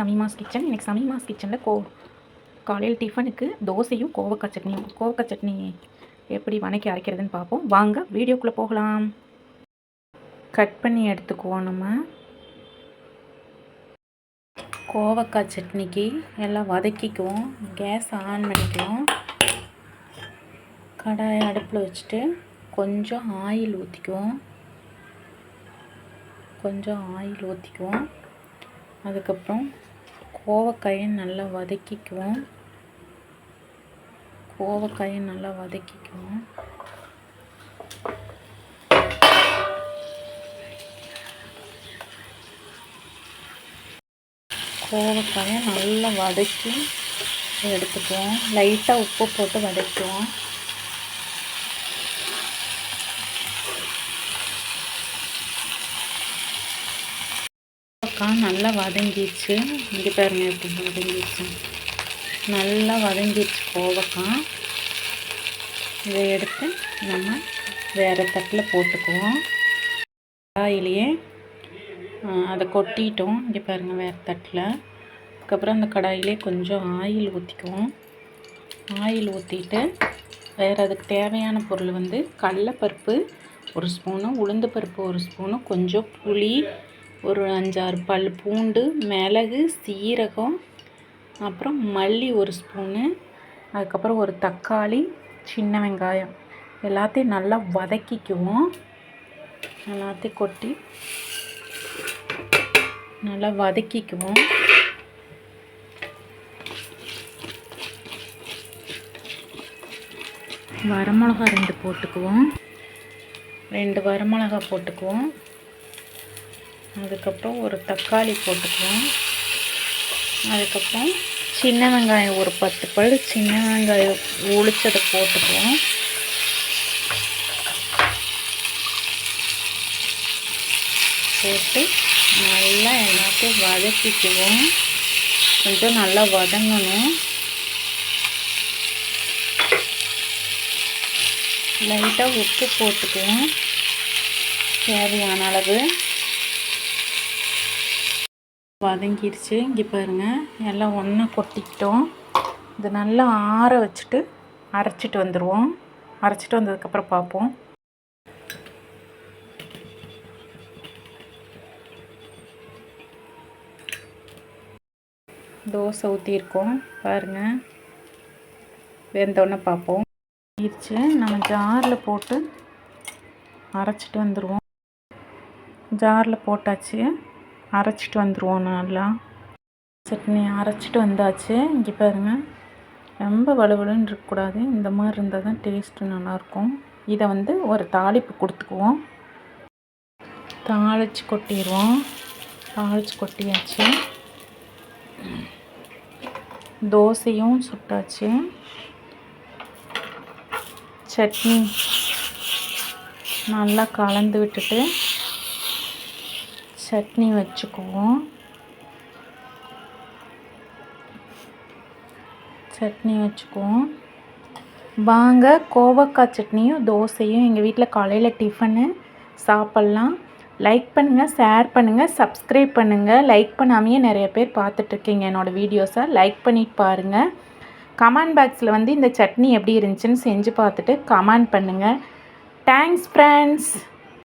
சமீமாஸ் kitchen. இன்றைக்கி சமீமாஸ் கிச்சனில் காலையில் டிஃபனுக்கு தோசையும் கோவக்காய் சட்னியும். கோவக்காய் சட்னி எப்படி வணக்கி அரைக்கிறதுன்னு பார்ப்போம். வாங்க வீடியோக்குள்ளே போகலாம். கட் பண்ணி எடுத்துக்குவோம். நம்ம கோவக்காய் சட்னிக்கு எல்லாம் வதக்கிக்குவோம். கேஸ் ஆன் பண்ணிக்குவோம். கடாயை அடுப்பில் வச்சுட்டு கொஞ்சம் ஆயில் ஊற்றிக்குவோம். அதுக்கப்புறம் கோவக்காயை நல்லா வதக்கிக்குவோம். கோவக்காயை நல்லா வதக்கி எடுத்துக்குவோம். லைட்டாக உப்பு போட்டு வதக்குவோம். நல்லா வதங்கிடுச்சு. இங்கே பாருங்க எப்படி வதங்கிடுச்சு. நல்லா வதங்கிடுச்சு கோவக்காய். இதை எடுத்து நம்ம வேறு தட்டில் போட்டுக்குவோம். கடாயிலேயே அதை கொட்டிட்டோம். இங்கே பாருங்கள் வேறு தட்டில். அதுக்கப்புறம் அந்த கடாயிலே கொஞ்சம் ஆயில் ஊற்றிக்குவோம். ஆயில் ஊற்றிட்டு வேறு அதுக்கு தேவையான பொருள் கடலைப்பருப்பு 1 ஸ்பூனு, உளுந்து பருப்பு 1 ஸ்பூனு, கொஞ்சம் புளி, ஒரு 5-6 பல் பூண்டு, மிளகு, சீரகம், அப்புறம் மல்லி 1 ஸ்பூனு, அதுக்கப்புறம் ஒரு தக்காளி, சின்ன வெங்காயம் எல்லாத்தையும் நல்லா வதக்கிக்குவோம். எல்லாத்தையும் கொட்டி நல்லா வதக்கிக்குவோம். வரமிளகா 2 போட்டுக்குவோம். 2 வரமிளகா போட்டுக்குவோம். அதுக்கப்புறம் ஒரு தக்காளி போட்டுக்குவோம். அதுக்கப்புறம் சின்ன வெங்காயம் ஒரு 10 பல் சின்ன வெங்காயம் உளிச்சதை போட்டுக்குவோம். போட்டு நல்லா எல்லாத்தையும் வதக்கிக்குவோம். கொஞ்சம் நல்லா வதங்கணும். லைட்டாக உப்பு போட்டுக்குவோம் தேவையான அளவு. வதங்கிடுச்சு. இங்கே பாருங்கள் எல்லாம் ஒன்றா கொட்டிக்கிட்டோம். இது நல்லா ஆற வச்சுட்டு அரைச்சிட்டு வந்துடுவோம். அரைச்சிட்டு வந்ததுக்கப்புறம் பார்ப்போம். தோசை ஊற்றிருக்கோம் பாருங்கள். வெந்தோடனே பார்ப்போம். ஆயிடுச்சு. நம்ம ஜாரில் போட்டு அரைச்சிட்டு வந்துடுவோம். ஜாரில் போட்டாச்சு. அரைச்சிட்டு வந்துடுவோம். நல்லா சட்னி அரைச்சிட்டு வந்தாச்சு. இங்கே பாருங்கள் ரொம்ப வலுவலுன்னு இருக்கக்கூடாது. இந்த மாதிரி இருந்தால் தான் டேஸ்ட்டு நல்லாயிருக்கும். இதை ஒரு தாளிப்பு கொடுத்துக்குவோம். தாளித்து கொட்டிடுவோம். தாளித்து கொட்டியாச்சு. தோசையும் சுட்டாச்சு. சட்னி நல்லா கலந்து விட்டுட்டு சட்னி வச்சுக்குவோம். வாங்க கோவக்காய் சட்னியும் தோசையும் எங்கள் வீட்டில் காலையில் டிஃபனு சாப்பிட்லாம். லைக் பண்ணுங்கள், ஷேர் பண்ணுங்கள், சப்ஸ்கிரைப் பண்ணுங்கள். லைக் பண்ணாமையே நிறைய பேர் பார்த்துட்ருக்கீங்க என்னோடய வீடியோஸை. லைக் பண்ணிட்டு பாருங்கள். கமெண்ட் பாக்ஸில் இந்த சட்னி எப்படி இருந்துச்சுன்னு செஞ்சு பார்த்துட்டு கமெண்ட் பண்ணுங்கள். Thanks friends.